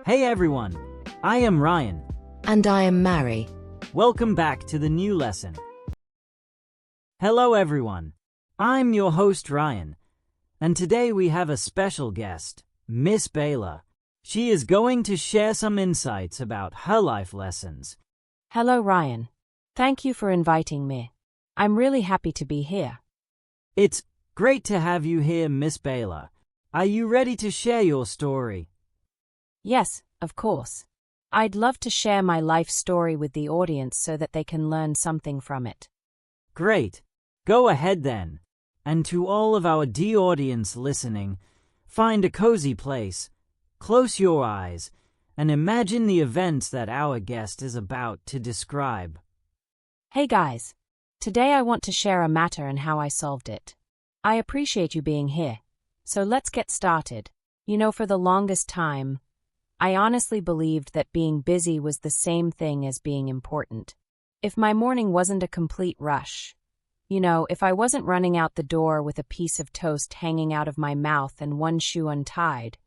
Hey everyone, I am Ryan. And I am Mary. Welcome back to the new lesson. Hello everyone, I'm your host Ryan, and today we have a special guest, Miss Bayla. She is going to share some insights about her life lessons. Hello Ryan. Thank you for inviting me. I'm really happy to be here. It's great to have you here, Miss Bayla. Are you ready to share your story? Yes, of course. I'd love to share my life story with the audience so that they can learn something from it. Great. Go ahead then. And to all of our dear audience listening, find a cozy place, close your eyes, and imagine the events that our guest is about to describe. Hey guys. Today I want to share a matter and how I solved it. I appreciate you being here. So let's get started. For the longest time, I honestly believed that being busy was the same thing as being important. If my morning wasn't a complete rush, if I wasn't running out the door with a piece of toast hanging out of my mouth and one shoe untied,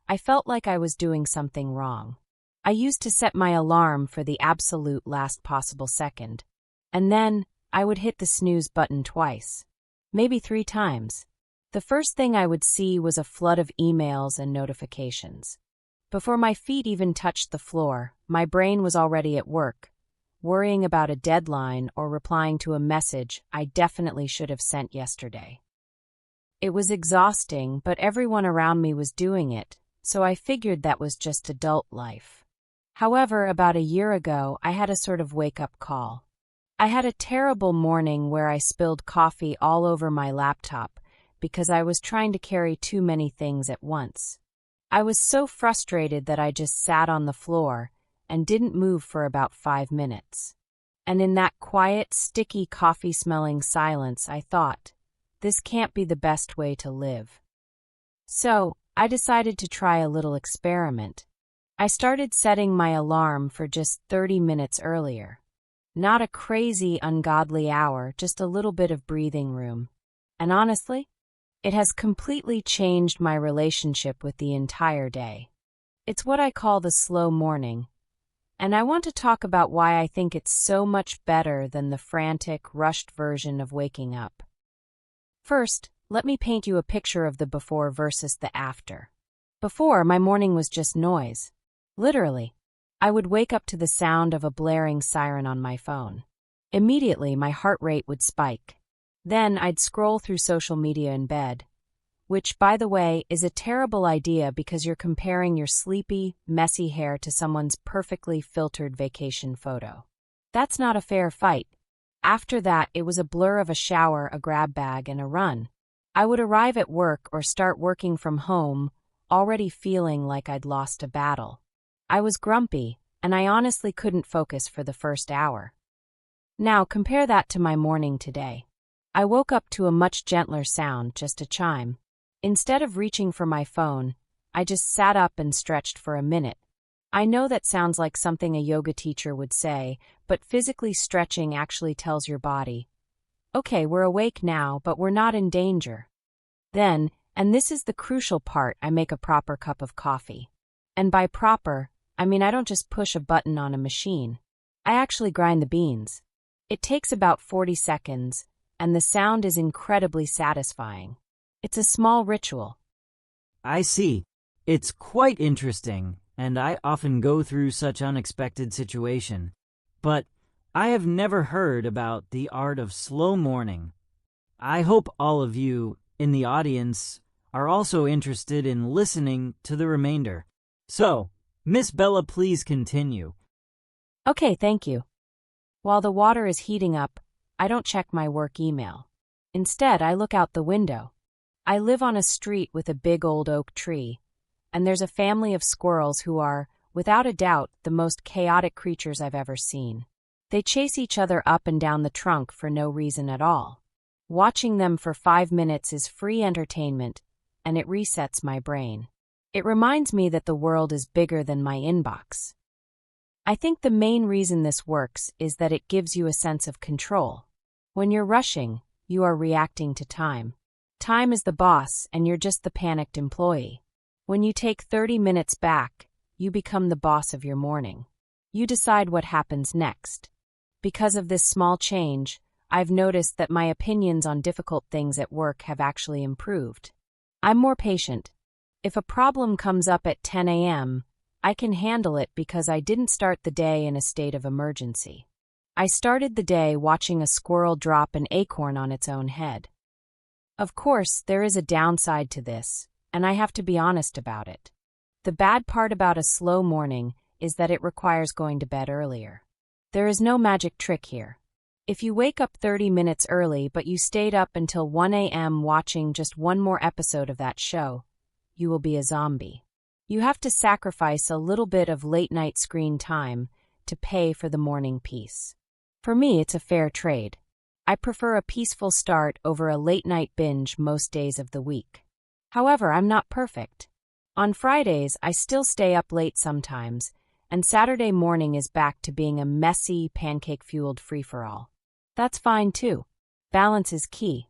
I felt like I was doing something wrong. I used to set my alarm for the absolute last possible second, and then I would hit the snooze button twice, maybe 3 times. The first thing I would see was a flood of emails and notifications. Before my feet even touched the floor, my brain was already at work, worrying about a deadline or replying to a message I definitely should have sent yesterday. It was exhausting, but everyone around me was doing it, so I figured that was just adult life. However, about a year ago, I had a sort of wake-up call. I had a terrible morning where I spilled coffee all over my laptop because I was trying to carry too many things at once. I was so frustrated that I just sat on the floor and didn't move for about 5 minutes. And in that quiet, sticky, coffee-smelling silence, I thought, this can't be the best way to live. So, I decided to try a little experiment. I started setting my alarm for just 30 minutes earlier. Not a crazy, ungodly hour, just a little bit of breathing room. And honestly, it has completely changed my relationship with the entire day. It's what I call the slow morning, and I want to talk about why I think it's so much better than the frantic, rushed version of waking up. First, let me paint you a picture of the before versus the after. Before, my morning was just noise. Literally, I would wake up to the sound of a blaring siren on my phone. Immediately, my heart rate would spike. Then I'd scroll through social media in bed, which, by the way, is a terrible idea because you're comparing your sleepy, messy hair to someone's perfectly filtered vacation photo. That's not a fair fight. After that, it was a blur of a shower, a grab bag, and a run. I would arrive at work or start working from home, already feeling like I'd lost a battle. I was grumpy, and I honestly couldn't focus for the first hour. Now, compare that to my morning today. I woke up to a much gentler sound, just a chime. Instead of reaching for my phone, I just sat up and stretched for a minute. I know that sounds like something a yoga teacher would say, but physically stretching actually tells your body, okay, we're awake now, but we're not in danger. Then, and this is the crucial part, I make a proper cup of coffee. And by proper, I mean I don't just push a button on a machine. I actually grind the beans. It takes about 40 seconds, and the sound is incredibly satisfying. It's a small ritual. I see. It's quite interesting, and I often go through such unexpected situation. But I have never heard about the art of slow morning. I hope all of you in the audience are also interested in listening to the remainder. So, Miss Bella, please continue. Okay, thank you. While the water is heating up, I don't check my work email. Instead, I look out the window. I live on a street with a big old oak tree, and there's a family of squirrels who are, without a doubt, the most chaotic creatures I've ever seen. They chase each other up and down the trunk for no reason at all. Watching them for 5 minutes is free entertainment, and it resets my brain. It reminds me that the world is bigger than my inbox. I think the main reason this works is that it gives you a sense of control. When you're rushing, you are reacting to time. Time is the boss, and you're just the panicked employee. When you take 30 minutes back, you become the boss of your morning. You decide what happens next. Because of this small change, I've noticed that my opinions on difficult things at work have actually improved. I'm more patient. If a problem comes up at 10 a.m., I can handle it because I didn't start the day in a state of emergency. I started the day watching a squirrel drop an acorn on its own head. Of course, there is a downside to this, and I have to be honest about it. The bad part about a slow morning is that it requires going to bed earlier. There is no magic trick here. If you wake up 30 minutes early but you stayed up until 1 a.m. watching just one more episode of that show, you will be a zombie. You have to sacrifice a little bit of late-night screen time to pay for the morning peace. For me, it's a fair trade. I prefer a peaceful start over a late-night binge most days of the week. However, I'm not perfect. On Fridays, I still stay up late sometimes, and Saturday morning is back to being a messy, pancake-fueled free-for-all. That's fine too. Balance is key.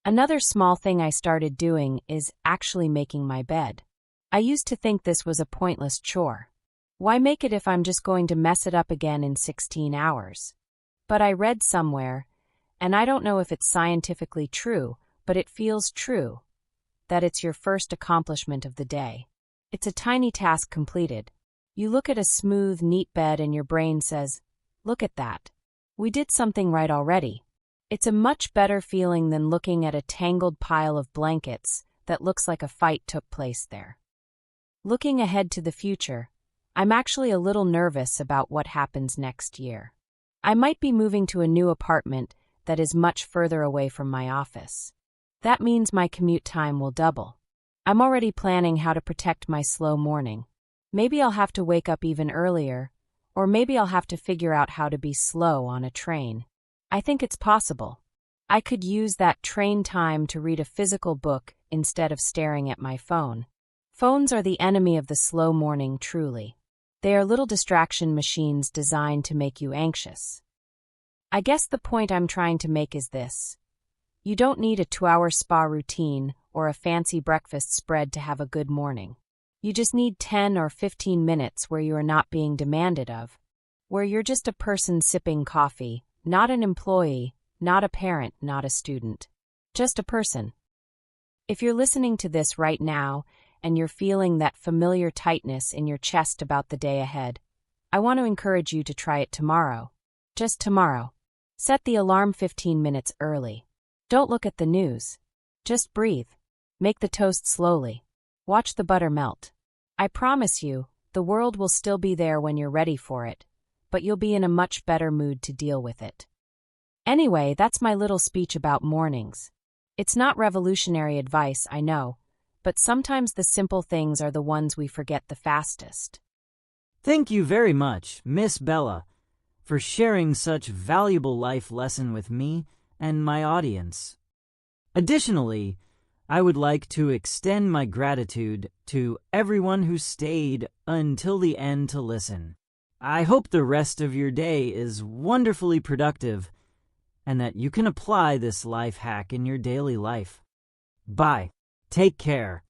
Another small thing I started doing is actually making my bed. I used to think this was a pointless chore. Why make it if I'm just going to mess it up again in 16 hours? But I read somewhere, and I don't know if it's scientifically true, but it feels true, that it's your first accomplishment of the day. It's a tiny task completed. You look at a smooth, neat bed and your brain says, "Look at that. We did something right already." It's a much better feeling than looking at a tangled pile of blankets that looks like a fight took place there. Looking ahead to the future, I'm actually a little nervous about what happens next year. I might be moving to a new apartment that is much further away from my office. That means my commute time will double. I'm already planning how to protect my slow morning. Maybe I'll have to wake up even earlier, or maybe I'll have to figure out how to be slow on a train. I think it's possible. I could use that train time to read a physical book instead of staring at my phone. Phones are the enemy of the slow morning, truly. They are little distraction machines designed to make you anxious. I guess the point I'm trying to make is this. You don't need a 2-hour spa routine or a fancy breakfast spread to have a good morning. You just need 10 or 15 minutes where you are not being demanded of, where you're just a person sipping coffee, not an employee, not a parent, not a student. Just a person. If you're listening to this right now and you're feeling that familiar tightness in your chest about the day ahead, I want to encourage you to try it tomorrow. Just tomorrow. Set the alarm 15 minutes early. Don't look at the news. Just breathe. Make the toast slowly. Watch the butter melt. I promise you, the world will still be there when you're ready for it, but you'll be in a much better mood to deal with it. Anyway, that's my little speech about mornings. It's not revolutionary advice, I know, but sometimes the simple things are the ones we forget the fastest. Thank you very much, Miss Bella, for sharing such valuable life lesson with me and my audience. Additionally, I would like to extend my gratitude to everyone who stayed until the end to listen. I hope the rest of your day is wonderfully productive and that you can apply this life hack in your daily life. Bye. Take care.